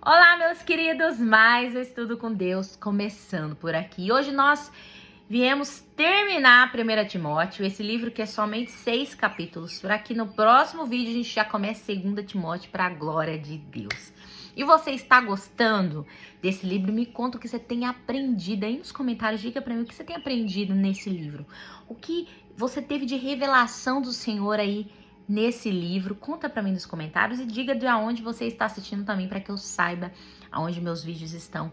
Olá, meus queridos, mais um Estudo com Deus começando por aqui. Hoje nós viemos terminar 1 Timóteo, esse livro que é somente 6 capítulos. Por aqui no próximo vídeo a gente já começa 2 Timóteo para a glória de Deus. E você está gostando desse livro? Me conta o que você tem aprendido aí nos comentários. Diga para mim o que você tem aprendido nesse livro. O que você teve de revelação do Senhor aí nesse livro. Conta pra mim nos comentários e diga de onde você está assistindo também, para que eu saiba aonde meus vídeos estão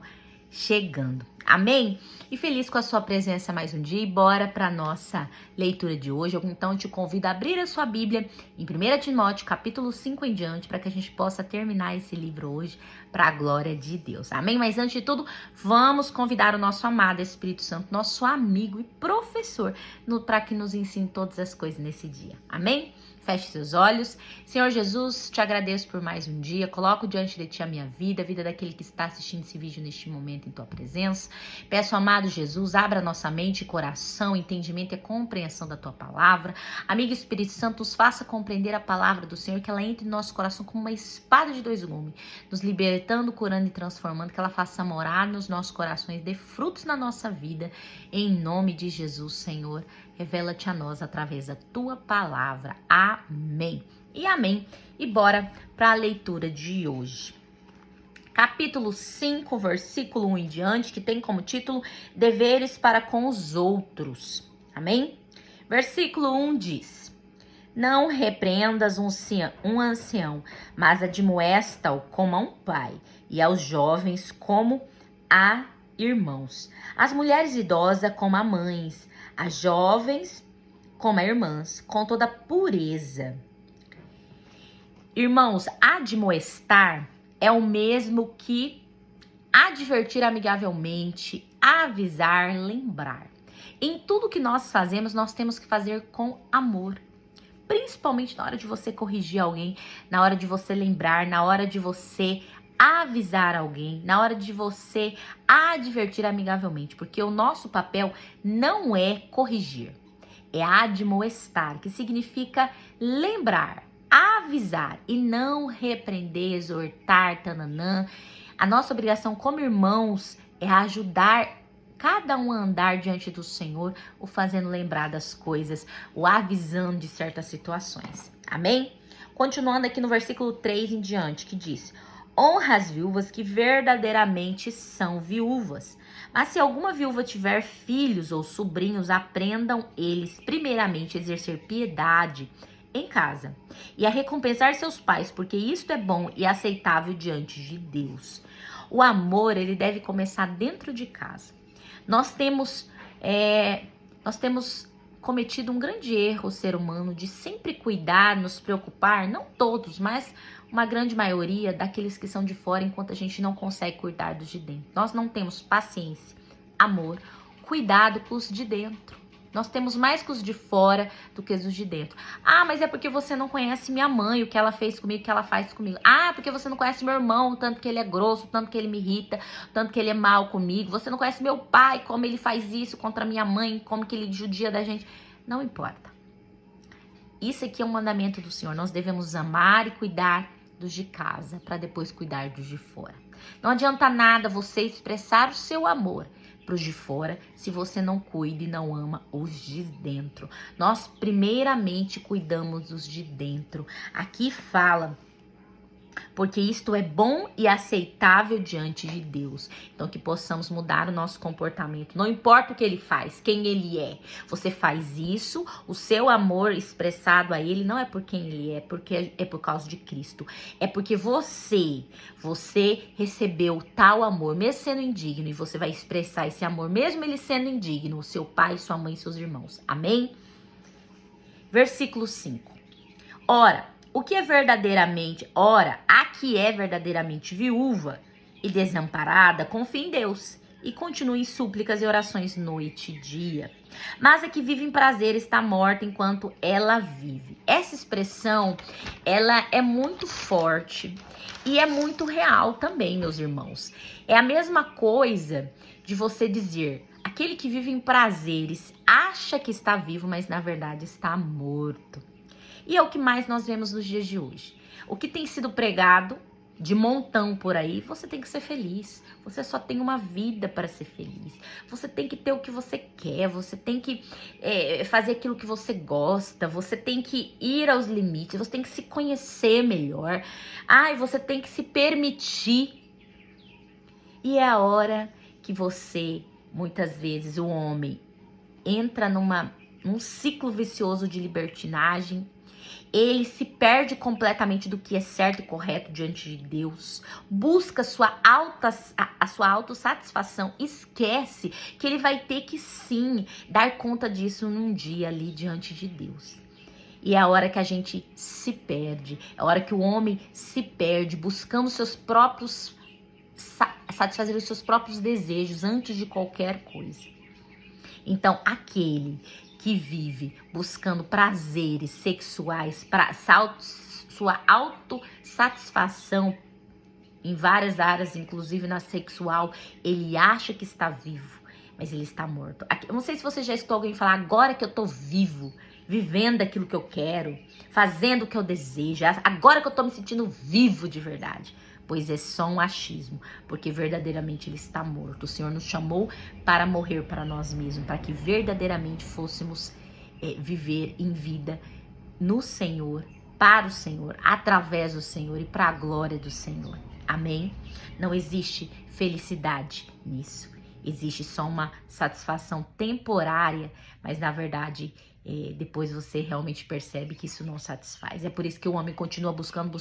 chegando. Amém? E feliz com a sua presença mais um dia e bora para nossa leitura de hoje. Então eu te convido a abrir a sua Bíblia em 1 Timóteo, capítulo 5 em diante, para que a gente possa terminar esse livro hoje para a glória de Deus. Amém? Mas antes de tudo, vamos convidar o nosso amado Espírito Santo, nosso amigo e professor, para que nos ensine todas as coisas nesse dia. Amém? Feche seus olhos. Senhor Jesus, te agradeço por mais um dia. Coloco diante de ti a minha vida, a vida daquele que está assistindo esse vídeo neste momento em tua presença. Peço, amado Jesus, abra nossa mente e coração, entendimento e compreensão da tua palavra. Amigo Espírito Santo, nos faça compreender a palavra do Senhor, que ela entre em nosso coração como uma espada de dois gumes, nos libertando, curando e transformando, que ela faça morar nos nossos corações, dê frutos na nossa vida. Em nome de Jesus, Senhor, revela-te a nós através da tua palavra. Amém. E amém. E bora para a leitura de hoje. Capítulo 5, versículo 1 em diante, que tem como título Deveres para com os outros. Amém? Versículo 1 diz: Não repreendas um ancião, mas admoesta-o como a um pai, e aos jovens como a irmãos, as mulheres idosas como a mães, as jovens como a irmãs, com toda pureza. Irmãos, admoestar é o mesmo que advertir amigavelmente, avisar, lembrar. Em tudo que nós fazemos, nós temos que fazer com amor. Principalmente na hora de você corrigir alguém, na hora de você lembrar, na hora de você avisar alguém, na hora de você advertir amigavelmente. Porque o nosso papel não é corrigir, é admoestar, que significa lembrar, avisar e não repreender, exortar, tananã. A nossa obrigação como irmãos é ajudar cada um a andar diante do Senhor, o fazendo lembrar das coisas, o avisando de certas situações. Amém? Continuando aqui no versículo 3 em diante, que diz: Honra as viúvas que verdadeiramente são viúvas. Mas se alguma viúva tiver filhos ou sobrinhos, aprendam eles primeiramente a exercer piedade em casa e a recompensar seus pais, porque isto é bom e aceitável diante de Deus. O amor, ele deve começar dentro de casa. Nós temos cometido um grande erro, o ser humano, de sempre cuidar, nos preocupar, não todos, mas uma grande maioria daqueles que são de fora, enquanto a gente não consegue cuidar dos de dentro. Nós não temos paciência, amor, cuidado com os de dentro. Nós temos mais com os de fora do que os de dentro. Ah, mas é porque você não conhece minha mãe, o que ela fez comigo, o que ela faz comigo. Ah, porque você não conhece meu irmão, o tanto que ele é grosso, o tanto que ele me irrita, o tanto que ele é mal comigo. Você não conhece meu pai, como ele faz isso contra minha mãe, como que ele judia da gente. Não importa. Isso aqui é um mandamento do Senhor. Nós devemos amar e cuidar dos de casa, para depois cuidar dos de fora. Não adianta nada você expressar o seu amor para os de fora, se você não cuida e não ama os de dentro. Nós primeiramente cuidamos dos de dentro. Aqui fala, porque isto é bom e aceitável diante de Deus. Então que possamos mudar o nosso comportamento. Não importa o que ele faz, quem ele é. Você faz isso, o seu amor expressado a ele não é por quem ele é, porque é por causa de Cristo. É porque você recebeu tal amor, mesmo sendo indigno, e você vai expressar esse amor, mesmo ele sendo indigno, o seu pai, sua mãe e seus irmãos. Amém? Versículo 5. A que é verdadeiramente viúva e desamparada, confia em Deus e continue em súplicas e orações noite e dia. Mas a que vive em prazer está morta enquanto ela vive. Essa expressão, ela é muito forte e é muito real também, meus irmãos. É a mesma coisa de você dizer, aquele que vive em prazeres acha que está vivo, mas na verdade está morto. E é o que mais nós vemos nos dias de hoje. O que tem sido pregado de montão por aí, você tem que ser feliz. Você só tem uma vida para ser feliz. Você tem que ter o que você quer. Você tem que fazer aquilo que você gosta. Você tem que ir aos limites. Você tem que se conhecer melhor. Você tem que se permitir. E é a hora que você, muitas vezes, o homem, entra num ciclo vicioso de libertinagem. Ele se perde completamente do que é certo e correto diante de Deus. Busca a sua autossatisfação. Esquece que ele vai ter que sim dar conta disso num dia ali diante de Deus. E é a hora que a gente se perde. É a hora que o homem se perde buscando satisfazer os seus próprios desejos antes de qualquer coisa. Então, aquele que vive buscando prazeres sexuais para sua autossatisfação em várias áreas, inclusive na sexual, ele acha que está vivo, mas ele está morto. Eu não sei se você já escutou alguém falar, agora que eu tô vivo, vivendo aquilo que eu quero, fazendo o que eu desejo, agora que eu tô me sentindo vivo de verdade. Pois é só um achismo, porque verdadeiramente ele está morto. O Senhor nos chamou para morrer para nós mesmos, para que verdadeiramente fôssemos viver em vida no Senhor, para o Senhor, através do Senhor e para a glória do Senhor. Amém? Não existe felicidade nisso. Existe só uma satisfação temporária, mas na verdade depois você realmente percebe que isso não satisfaz. É por isso que o homem continua buscando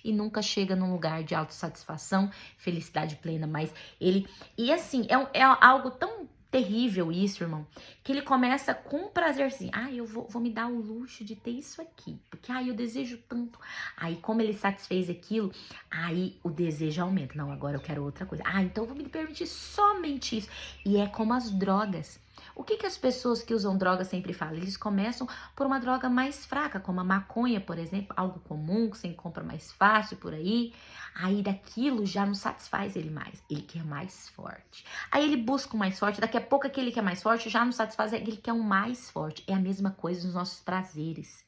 e nunca chega num lugar de autossatisfação, felicidade plena. Mas ele... E assim, é algo tão terrível isso, irmão, que ele começa com prazer assim, eu vou me dar o luxo de ter isso aqui, porque eu desejo tanto. Aí como ele satisfez aquilo, aí o desejo aumenta. Não, agora eu quero outra coisa. Então eu vou me permitir somente isso. E é como as drogas. O que as pessoas que usam droga sempre falam? Eles começam por uma droga mais fraca, como a maconha, por exemplo, algo comum que você encontra mais fácil por aí. Aí daquilo já não satisfaz ele mais, ele quer mais forte. Aí ele busca o mais forte, daqui a pouco aquele que é mais forte já não satisfaz, ele quer um mais forte. É a mesma coisa nos nossos prazeres.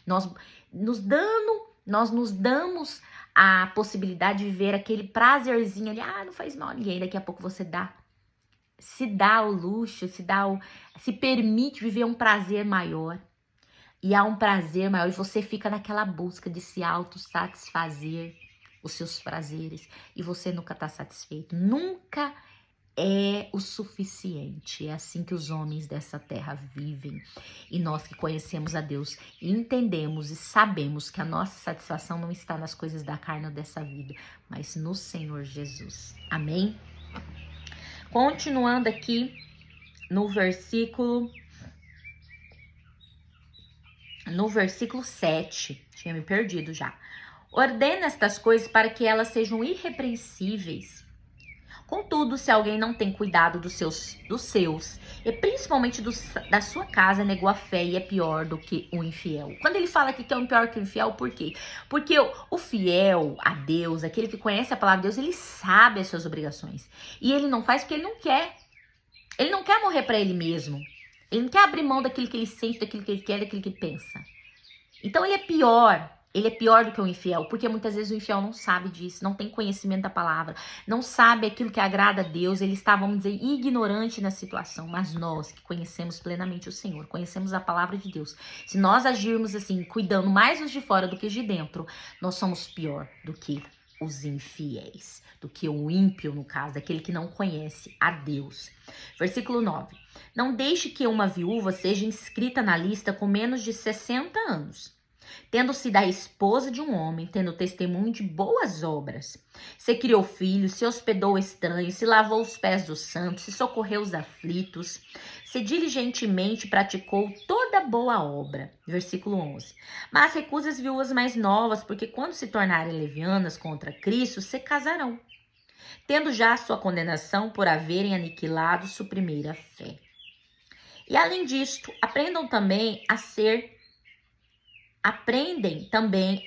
Nós nos damos a possibilidade de viver aquele prazerzinho ali, não faz mal a ninguém, daqui a pouco você se dá o luxo, se permite viver um prazer maior. E há um prazer maior e você fica naquela busca de se autossatisfazer os seus prazeres. E você nunca está satisfeito. Nunca é o suficiente. É assim que os homens dessa terra vivem. E nós que conhecemos a Deus entendemos e sabemos que a nossa satisfação não está nas coisas da carne ou dessa vida, mas no Senhor Jesus. Amém? Continuando aqui no versículo 7, tinha me perdido já. Ordena estas coisas para que elas sejam irrepreensíveis. Contudo, se alguém não tem cuidado dos seus e principalmente da sua casa, negou a fé e é pior do que o infiel. Quando ele fala aqui que é um pior que o infiel, por quê? Porque o fiel a Deus, aquele que conhece a palavra de Deus, ele sabe as suas obrigações. E ele não faz porque ele não quer. Ele não quer morrer para ele mesmo. Ele não quer abrir mão daquilo que ele sente, daquilo que ele quer, daquilo que ele pensa. Então ele é pior. Ele é pior do que o infiel, porque muitas vezes o infiel não sabe disso, não tem conhecimento da palavra, não sabe aquilo que agrada a Deus, ele está, vamos dizer, ignorante na situação. Mas nós que conhecemos plenamente o Senhor, conhecemos a palavra de Deus, se nós agirmos assim, cuidando mais os de fora do que os de dentro, nós somos pior do que os infiéis, do que o ímpio, no caso, aquele que não conhece a Deus. Versículo 9. Não deixe que uma viúva seja inscrita na lista com menos de 60 anos. Tendo sido a esposa de um homem, tendo testemunho de boas obras. Se criou filhos, se hospedou estranhos, se lavou os pés dos santos, se socorreu os aflitos, se diligentemente praticou toda boa obra. Versículo 11. Mas recusa as viúvas mais novas, porque quando se tornarem levianas contra Cristo, se casarão, tendo já a sua condenação por haverem aniquilado sua primeira fé. E além disto, aprendem também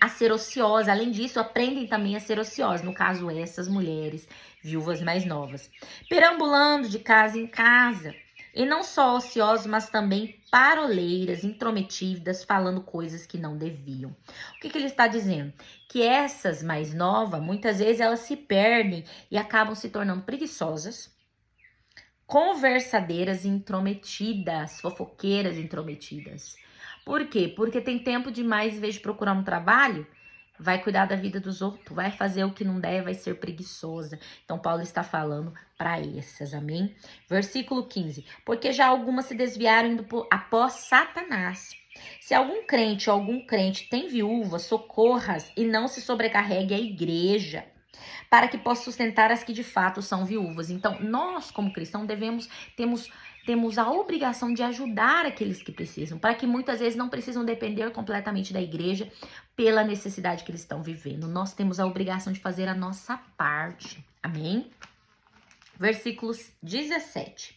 a ser ociosas. Além disso, aprendem também a ser ociosas. No caso, essas mulheres, viúvas mais novas. Perambulando de casa em casa E não só ociosos, mas também paroleiras, intrometidas, falando coisas que não deviam. O que ele está dizendo? Que essas mais novas, muitas vezes elas se perdem e acabam se tornando preguiçosas, conversadeiras intrometidas, fofoqueiras intrometidas. Por quê? Porque tem tempo demais, em vez de procurar um trabalho, vai cuidar da vida dos outros, vai fazer o que não der, vai ser preguiçosa. Então, Paulo está falando para essas, amém? Versículo 15. Porque já algumas se desviaram indo após Satanás. Se algum crente ou algum crente tem viúva, socorras e não se sobrecarregue a igreja, para que possa sustentar as que de fato são viúvas. Então, nós, como cristãos, temos a obrigação de ajudar aqueles que precisam, para que muitas vezes não precisam depender completamente da igreja pela necessidade que eles estão vivendo. Nós temos a obrigação de fazer a nossa parte. Amém? Versículos 17.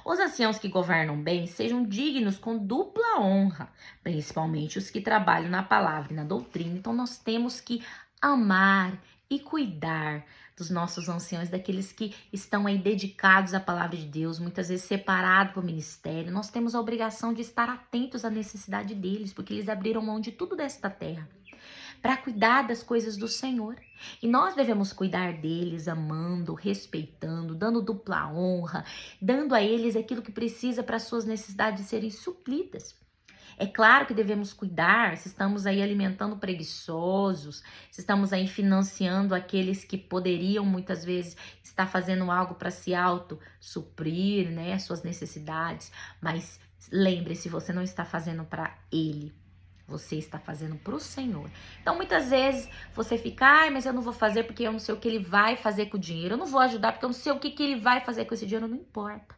Os anciãos que governam bem sejam dignos com dupla honra, principalmente os que trabalham na palavra e na doutrina. Então, nós temos que amar e cuidar dos nossos anciãos, daqueles que estão aí dedicados à palavra de Deus, muitas vezes separados para o ministério. Nós temos a obrigação de estar atentos à necessidade deles, porque eles abriram mão de tudo desta terra para cuidar das coisas do Senhor. E nós devemos cuidar deles, amando, respeitando, dando dupla honra, dando a eles aquilo que precisa para suas necessidades serem supridas. É claro que devemos cuidar se estamos aí alimentando preguiçosos, se estamos aí financiando aqueles que poderiam muitas vezes estar fazendo algo para se auto-suprir, né, suas necessidades. Mas lembre-se, você não está fazendo para ele, você está fazendo para o Senhor. Então muitas vezes você fica, mas eu não vou fazer porque eu não sei o que ele vai fazer com o dinheiro. Eu não vou ajudar porque eu não sei o que ele vai fazer com esse dinheiro. Não importa.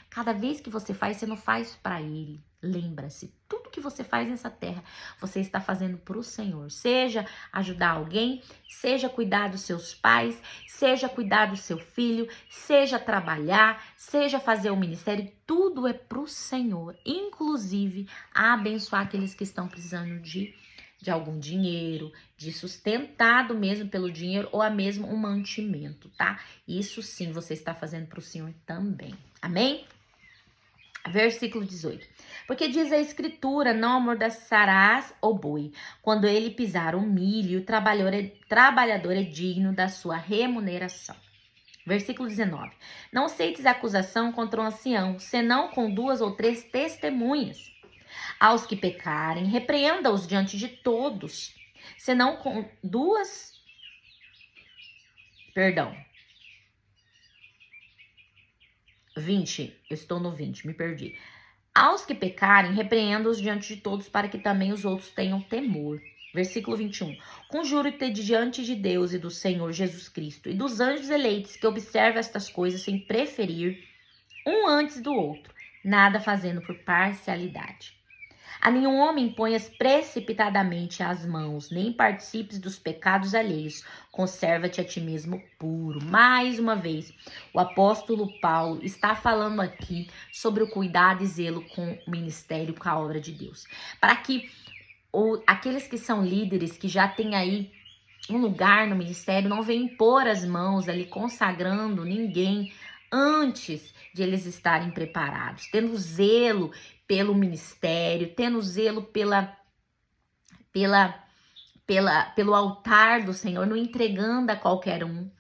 Cada vez que você faz, você não faz para ele. Lembra-se, tudo que você faz nessa terra, você está fazendo para o Senhor. Seja ajudar alguém, seja cuidar dos seus pais, seja cuidar do seu filho, seja trabalhar, seja fazer o ministério, tudo é para o Senhor. Inclusive, abençoar aqueles que estão precisando de algum dinheiro, de sustentado mesmo pelo dinheiro ou a mesmo um mantimento, tá? Isso sim você está fazendo para o Senhor também. Amém? Versículo 18. Porque diz a escritura, não amordaçarás o boi, quando ele pisar o milho, o trabalhador é digno da sua remuneração. Versículo 19. Não aceites acusação contra um ancião, senão com 2 ou 3 testemunhas. Aos que pecarem, repreenda-os diante de todos, senão com 20, eu estou no 20, me perdi. Aos que pecarem, repreenda-os diante de todos, para que também os outros tenham temor. Versículo 21. Conjuro-te diante de Deus e do Senhor Jesus Cristo e dos anjos eleitos que observam estas coisas sem preferir um antes do outro, nada fazendo por parcialidade. A nenhum homem ponhas precipitadamente as mãos, nem participes dos pecados alheios. Conserva-te a ti mesmo puro. Mais uma vez, o apóstolo Paulo está falando aqui sobre o cuidado e zelo com o ministério, com a obra de Deus. Para que aqueles que são líderes, que já têm aí um lugar no ministério, não venham pôr as mãos ali consagrando ninguém antes de eles estarem preparados, tendo zelo pelo ministério, tendo zelo pelo altar do Senhor, não entregando a qualquer um,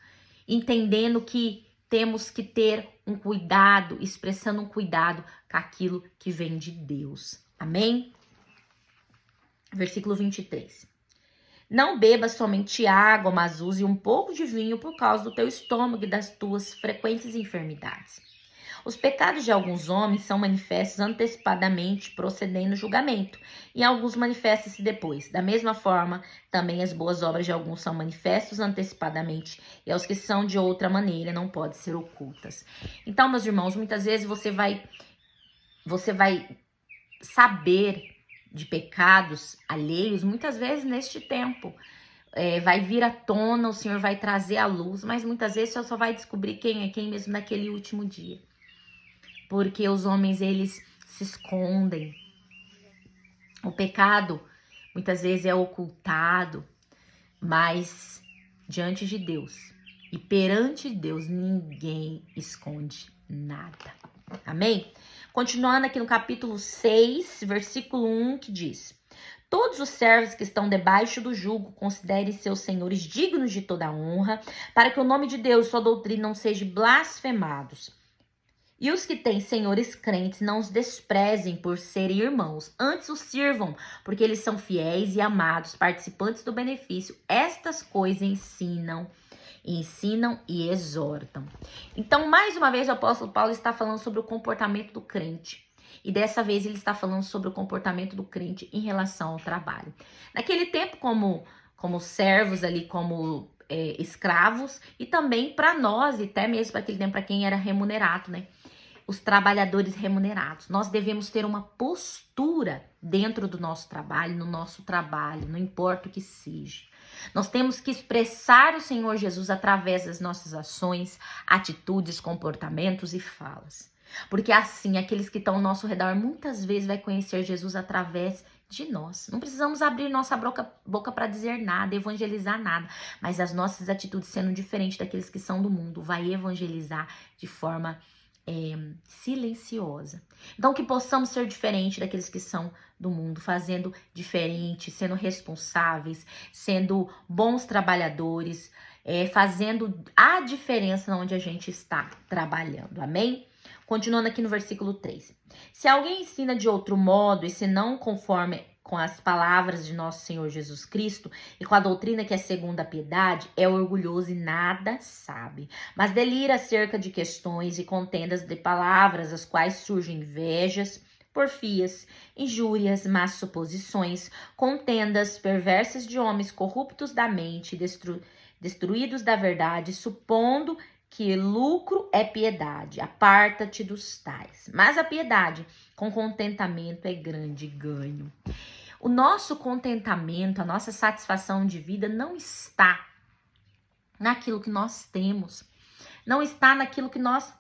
entendendo que temos que ter um cuidado, expressando um cuidado com aquilo que vem de Deus. Amém? Versículo 23. Não bebas somente água, mas use um pouco de vinho por causa do teu estômago e das tuas frequentes enfermidades. Os pecados de alguns homens são manifestos antecipadamente, procedendo no julgamento, e alguns manifestam-se depois. Da mesma forma, também as boas obras de alguns são manifestas antecipadamente, e aos que são de outra maneira não podem ser ocultas. Então, meus irmãos, muitas vezes você vai saber de pecados alheios, muitas vezes neste tempo. Vai vir à tona, o Senhor vai trazer à luz, mas muitas vezes você só vai descobrir quem é quem mesmo naquele último dia. Porque os homens, eles se escondem. O pecado, muitas vezes, é ocultado, mas diante de Deus e perante Deus, ninguém esconde nada. Amém? Continuando aqui no capítulo 6, versículo 1, que diz: todos os servos que estão debaixo do jugo considerem seus senhores dignos de toda honra, para que o nome de Deus e sua doutrina não sejam blasfemados. E os que têm senhores crentes não os desprezem por serem irmãos, antes os sirvam, porque eles são fiéis e amados, participantes do benefício. Estas coisas ensinam e exortam. Então, mais uma vez, o apóstolo Paulo está falando sobre o comportamento do crente. E dessa vez ele está falando sobre o comportamento do crente em relação ao trabalho. Naquele tempo, como servos ali, como escravos, e também para nós, e até mesmo para aquele tempo, para quem era remunerado, né? Os trabalhadores remunerados. Nós devemos ter uma postura dentro do nosso trabalho, no nosso trabalho, não importa o que seja. Nós temos que expressar o Senhor Jesus através das nossas ações, atitudes, comportamentos e falas. Porque assim, aqueles que estão ao nosso redor muitas vezes vai conhecer Jesus através de nós. Não precisamos abrir nossa boca para dizer nada, evangelizar nada. Mas as nossas atitudes sendo diferentes daqueles que são do mundo, vai evangelizar de forma silenciosa. Então, que possamos ser diferentes daqueles que são do mundo, fazendo diferente, sendo responsáveis, sendo bons trabalhadores, fazendo a diferença onde a gente está trabalhando. Amém? Continuando aqui no versículo 3. Se alguém ensina de outro modo e se não conforme com as palavras de nosso Senhor Jesus Cristo e com a doutrina que é segundo a piedade, é orgulhoso e nada sabe, mas delira acerca de questões e contendas de palavras, as quais surgem invejas, porfias, injúrias, más suposições, contendas perversas de homens corruptos da mente, destruídos da verdade, supondo que lucro é piedade. Aparta-te dos tais. Mas a piedade com contentamento é grande ganho. O nosso contentamento, a nossa satisfação de vida não está naquilo que nós temos. Não está naquilo que nós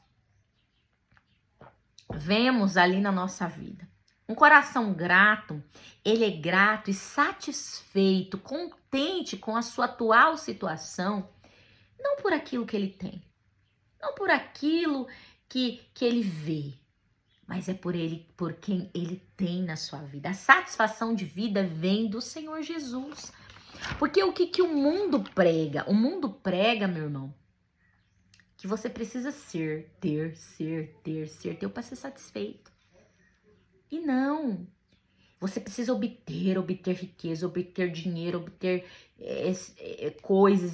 vemos ali na nossa vida. Um coração grato, ele é grato e satisfeito, contente com a sua atual situação, não por aquilo que ele tem, não por aquilo que ele vê, mas é por quem ele tem na sua vida. A satisfação de vida vem do Senhor Jesus. Porque o que o mundo prega? O mundo prega, meu irmão, que você precisa ter para ser satisfeito. E não. Você precisa obter riqueza, obter dinheiro, obter coisas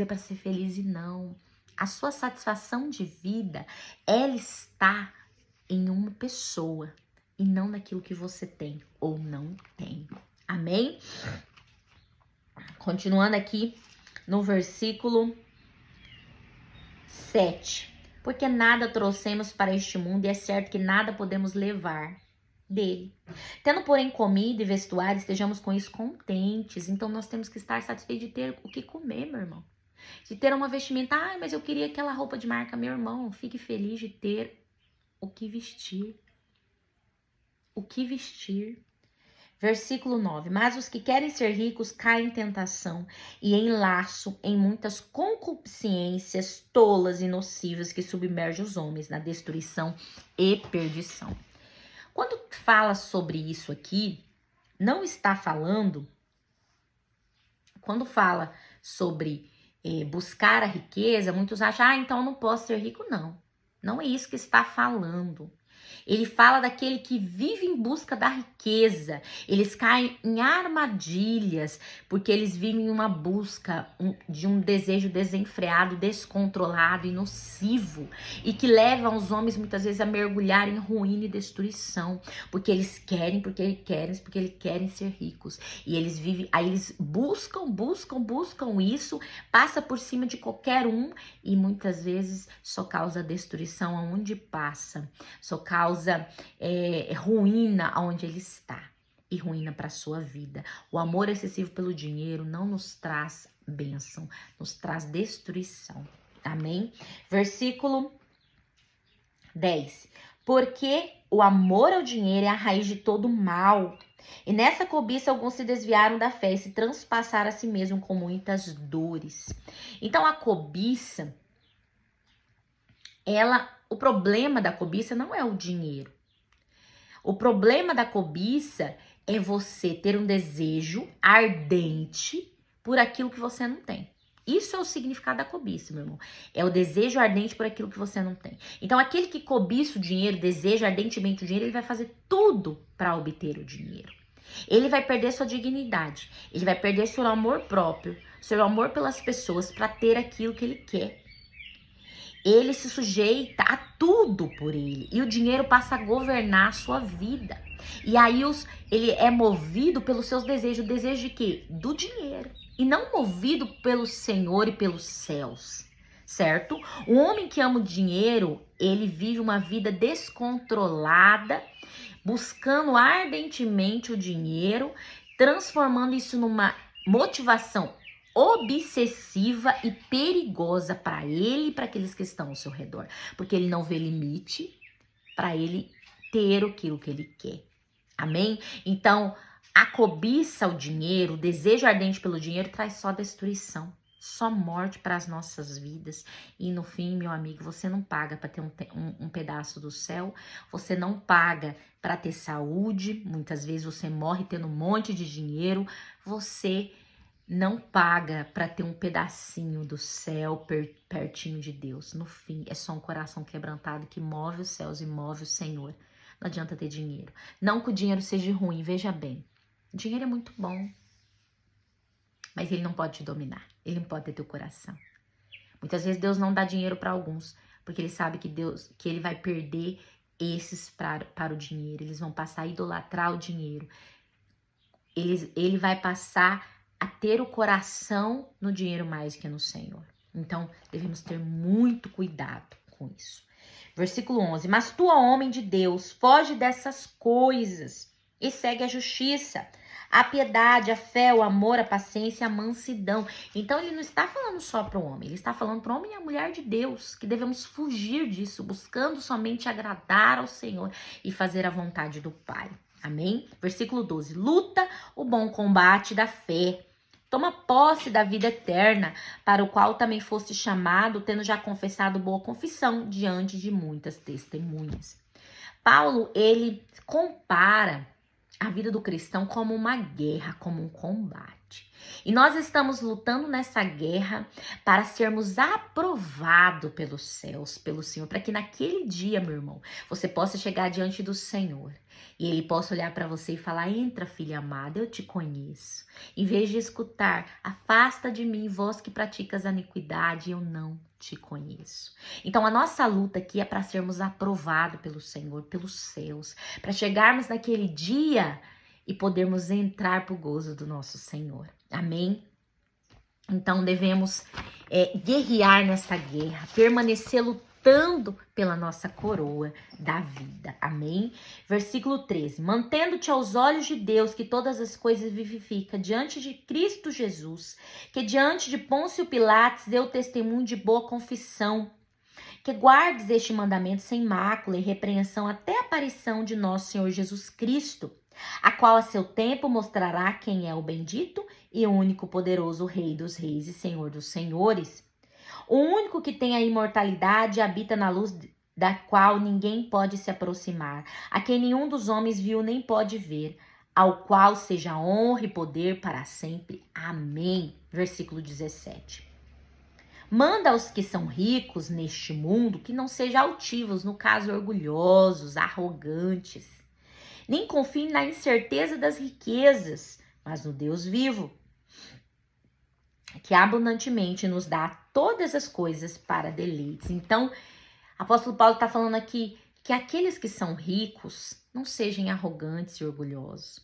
para ser feliz. E não. A sua satisfação de vida, ela está em uma pessoa e não naquilo que você tem ou não tem. Amém? Continuando aqui no versículo 7. Porque nada trouxemos para este mundo e é certo que nada podemos levar dele. Tendo, porém, comida e vestuário, estejamos com isso contentes. Então, nós temos que estar satisfeitos de ter o que comer, meu irmão. De ter uma vestimenta. Ah, mas eu queria aquela roupa de marca. Meu irmão, fique feliz de ter o que vestir. O que vestir. Versículo 9. Mas os que querem ser ricos caem em tentação e em laço, em muitas concupiscências tolas e nocivas que submergem os homens na destruição e perdição. Quando fala sobre isso aqui, não está falando, quando fala sobre buscar a riqueza, muitos acham, então eu não posso ser rico. Não, não é isso que está falando. Ele fala daquele que vive em busca da riqueza. Eles caem em armadilhas, porque eles vivem em uma busca de um desejo desenfreado, descontrolado e nocivo, e que leva os homens muitas vezes a mergulhar em ruína e destruição, porque eles querem ser ricos. E eles vivem, aí eles buscam isso, passa por cima de qualquer um e muitas vezes só causa destruição aonde passa, só causa ruína aonde ele está e ruína para a sua vida. O amor excessivo pelo dinheiro não nos traz bênção, nos traz destruição. Amém? Versículo 10. Porque o amor ao dinheiro é a raiz de todo mal. E nessa cobiça alguns se desviaram da fé e se transpassaram a si mesmo com muitas dores. Então a cobiça, ela o problema da cobiça não é o dinheiro. O problema da cobiça é você ter um desejo ardente por aquilo que você não tem. Isso é o significado da cobiça, meu irmão. É o desejo ardente por aquilo que você não tem. Então, aquele que cobiça o dinheiro, deseja ardentemente o dinheiro, ele vai fazer tudo para obter o dinheiro. Ele vai perder sua dignidade. Ele vai perder seu amor próprio, seu amor pelas pessoas para ter aquilo que ele quer. Ele se sujeita a tudo por ele. E o dinheiro passa a governar a sua vida. E aí ele é movido pelos seus desejos. O desejo de quê? Do dinheiro. E não movido pelo Senhor e pelos céus. Certo? O homem que ama o dinheiro, ele vive uma vida descontrolada, buscando ardentemente o dinheiro, transformando isso numa motivação obsessiva e perigosa para ele e para aqueles que estão ao seu redor, porque ele não vê limite para ele ter aquilo que ele quer. Amém? Então, a cobiça ao dinheiro, o desejo ardente pelo dinheiro traz só destruição, só morte para as nossas vidas. E no fim, meu amigo, você não paga para ter um pedaço do céu, você não paga para ter saúde, muitas vezes você morre tendo um monte de dinheiro, você não paga para ter um pedacinho do céu pertinho de Deus. No fim, é só um coração quebrantado que move os céus e move o Senhor. Não adianta ter dinheiro. Não que o dinheiro seja ruim, veja bem. O dinheiro é muito bom, mas ele não pode te dominar. Ele não pode ter teu coração. Muitas vezes Deus não dá dinheiro para alguns, porque ele sabe que ele vai perder esses para o dinheiro. Eles vão passar a idolatrar o dinheiro. Ele vai passar a ter o coração no dinheiro mais que no Senhor. Então, devemos ter muito cuidado com isso. Versículo 11. Mas tu, ó homem de Deus, foge dessas coisas e segue a justiça, a piedade, a fé, o amor, a paciência, a mansidão. Então, ele não está falando só para o homem, ele está falando para o homem e a mulher de Deus, que devemos fugir disso, buscando somente agradar ao Senhor e fazer a vontade do Pai. Amém? Versículo 12. Luta o bom combate da fé. Toma posse da vida eterna, para o qual também foste chamado, tendo já confessado boa confissão diante de muitas testemunhas. Paulo, ele compara a vida do cristão como uma guerra, como um combate. E nós estamos lutando nessa guerra para sermos aprovados pelos céus, pelo Senhor, para que naquele dia, meu irmão, você possa chegar diante do Senhor e Ele possa olhar para você e falar: entra, filha amada, eu te conheço. Em vez de escutar: afasta de mim, vós que praticas a iniquidade, eu não te conheço. Então a nossa luta aqui é para sermos aprovados pelo Senhor, pelos céus, para chegarmos naquele dia e podermos entrar para o gozo do nosso Senhor. Amém? Então devemos guerrear nessa guerra, permanecer lutando pela nossa coroa da vida. Amém? Versículo 13. Mantendo-te aos olhos de Deus, que todas as coisas vivifica, diante de Cristo Jesus, que diante de Pôncio Pilatos deu testemunho de boa confissão, que guardes este mandamento sem mácula e repreensão até a aparição de nosso Senhor Jesus Cristo, a qual a seu tempo mostrará quem é o bendito e o único poderoso Rei dos reis e Senhor dos senhores. O único que tem a imortalidade habita na luz da qual ninguém pode se aproximar, a quem nenhum dos homens viu nem pode ver, ao qual seja honra e poder para sempre. Amém. Versículo 17. Manda aos que são ricos neste mundo que não sejam altivos, no caso orgulhosos, arrogantes, nem confiem na incerteza das riquezas, mas no Deus vivo, que abundantemente nos dá todas as coisas para deleites. Então, o apóstolo Paulo está falando aqui que aqueles que são ricos não sejam arrogantes e orgulhosos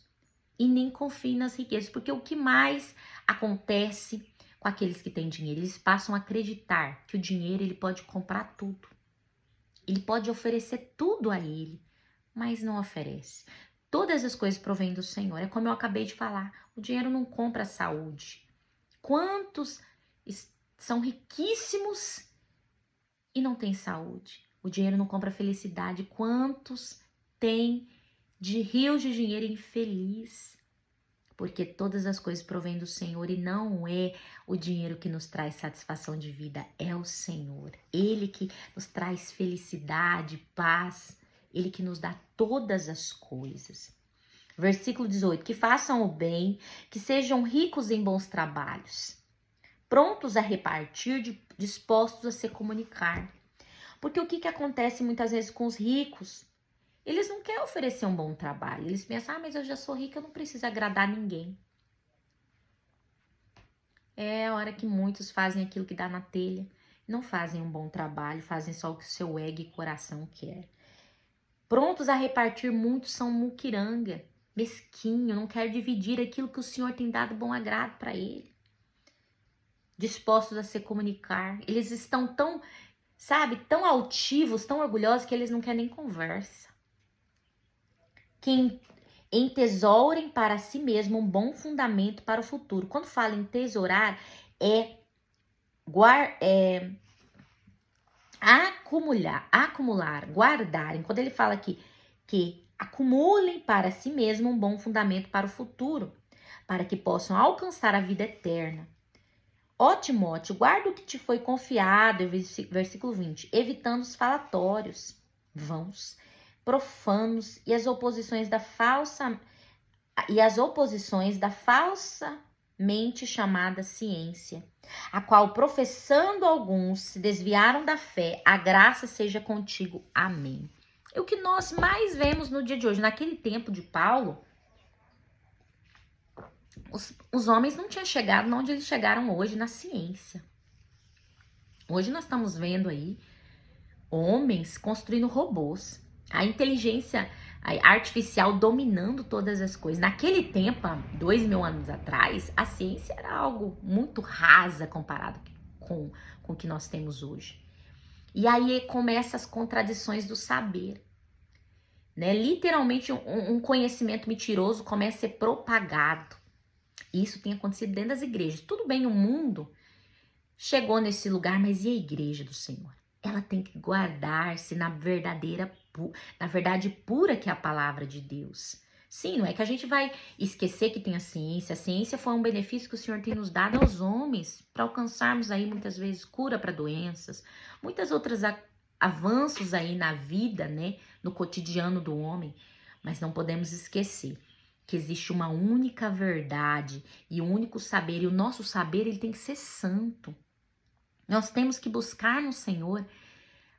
e nem confiem nas riquezas, porque o que mais acontece com aqueles que têm dinheiro, eles passam a acreditar que o dinheiro ele pode comprar tudo, ele pode oferecer tudo a ele, mas não oferece. Todas as coisas provêm do Senhor. É como eu acabei de falar, o dinheiro não compra saúde. Quantos são riquíssimos e não têm saúde? O dinheiro não compra felicidade. Quantos têm de rios de dinheiro infeliz? porque todas as coisas provêm do Senhor e não é o dinheiro que nos traz satisfação de vida, é o Senhor. Ele que nos traz felicidade, paz, Ele que nos dá todas as coisas. Versículo 18, que façam o bem, que sejam ricos em bons trabalhos, prontos a repartir, dispostos a se comunicar. Porque o que acontece muitas vezes com os ricos? Eles não querem oferecer um bom trabalho. Eles pensam, mas eu já sou rica, eu não preciso agradar ninguém. É a hora que muitos fazem aquilo que dá na telha. Não fazem um bom trabalho, fazem só o que o seu ego e coração quer. Prontos a repartir, muitos são muquiranga, mesquinho, não quer dividir aquilo que o Senhor tem dado bom agrado para ele. Dispostos a se comunicar. Eles estão tão, tão altivos, tão orgulhosos que eles não querem nem conversa. Que entesourem para si mesmo um bom fundamento para o futuro. Quando fala em tesourar, acumular, guardarem. Quando ele fala aqui que acumulem para si mesmo um bom fundamento para o futuro, para que possam alcançar a vida eterna. Ó Timóteo, guarda o que te foi confiado, versículo 20, evitando os falatórios vãos, profanos e as oposições da falsamente chamada ciência, a qual, professando alguns, se desviaram da fé. A graça seja contigo. Amém. É o que nós mais vemos no dia de hoje. Naquele tempo de Paulo, os homens não tinham chegado onde eles chegaram hoje, na ciência. Hoje nós estamos vendo aí homens construindo robôs, a inteligência artificial dominando todas as coisas. Naquele tempo, há 2000 anos atrás, a ciência era algo muito rasa comparado com o que nós temos hoje. E aí começam as contradições do saber. Né? Literalmente um conhecimento mentiroso começa a ser propagado. Isso tem acontecido dentro das igrejas. Tudo bem, o mundo chegou nesse lugar, mas e a igreja do Senhor? Ela tem que guardar-se na verdade pura que é a palavra de Deus. Sim, não é que a gente vai esquecer que tem a ciência. A ciência foi um benefício que o Senhor tem nos dado aos homens para alcançarmos aí muitas vezes cura para doenças, muitas outras avanços aí na vida, né, no cotidiano do homem. Mas não podemos esquecer que existe uma única verdade e um único saber, e o nosso saber ele tem que ser santo. Nós temos que buscar no Senhor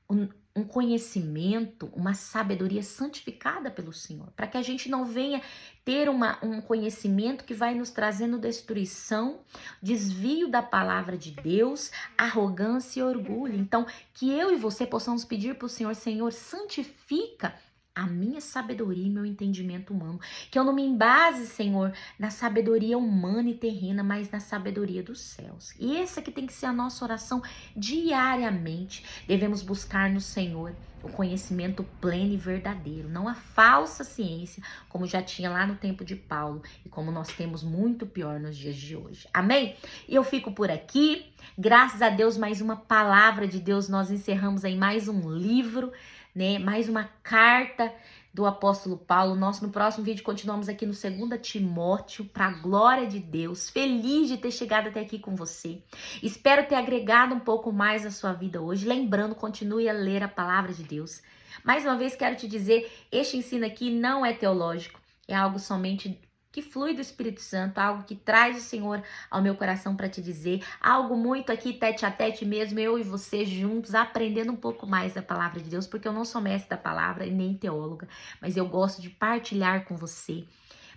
um conhecimento, uma sabedoria santificada pelo Senhor, para que a gente não venha ter um conhecimento que vai nos trazendo destruição, desvio da palavra de Deus, arrogância e orgulho. Então, que eu e você possamos pedir para o Senhor, Senhor, santifica a minha sabedoria e meu entendimento humano. Que eu não me embase, Senhor, na sabedoria humana e terrena, mas na sabedoria dos céus. E essa que tem que ser a nossa oração diariamente. Devemos buscar no Senhor o conhecimento pleno e verdadeiro, não a falsa ciência, como já tinha lá no tempo de Paulo e como nós temos muito pior nos dias de hoje. Amém? E eu fico por aqui. Graças a Deus, mais uma palavra de Deus. Nós encerramos aí mais um livro, né? Mais uma carta do apóstolo Paulo. Nós no próximo vídeo continuamos aqui no 2 Timóteo, para a glória de Deus. Feliz de ter chegado até aqui com você. Espero ter agregado um pouco mais à sua vida hoje. Lembrando, continue a ler a palavra de Deus. Mais uma vez quero te dizer, este ensino aqui não é teológico, é algo somente que flui do Espírito Santo, algo que traz o Senhor ao meu coração para te dizer, algo muito aqui tete a tete mesmo, eu e você juntos, aprendendo um pouco mais da palavra de Deus, porque eu não sou mestre da palavra e nem teóloga, mas eu gosto de partilhar com você,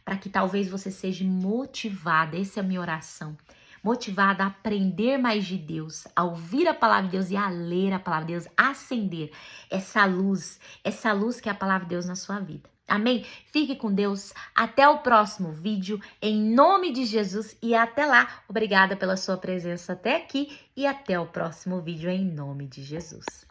para que talvez você seja motivada, essa é a minha oração, motivada a aprender mais de Deus, a ouvir a palavra de Deus e a ler a palavra de Deus, a acender essa luz que é a palavra de Deus na sua vida. Amém? Fique com Deus. Até o próximo vídeo, em nome de Jesus. E até lá. Obrigada pela sua presença até aqui. E até o próximo vídeo, em nome de Jesus.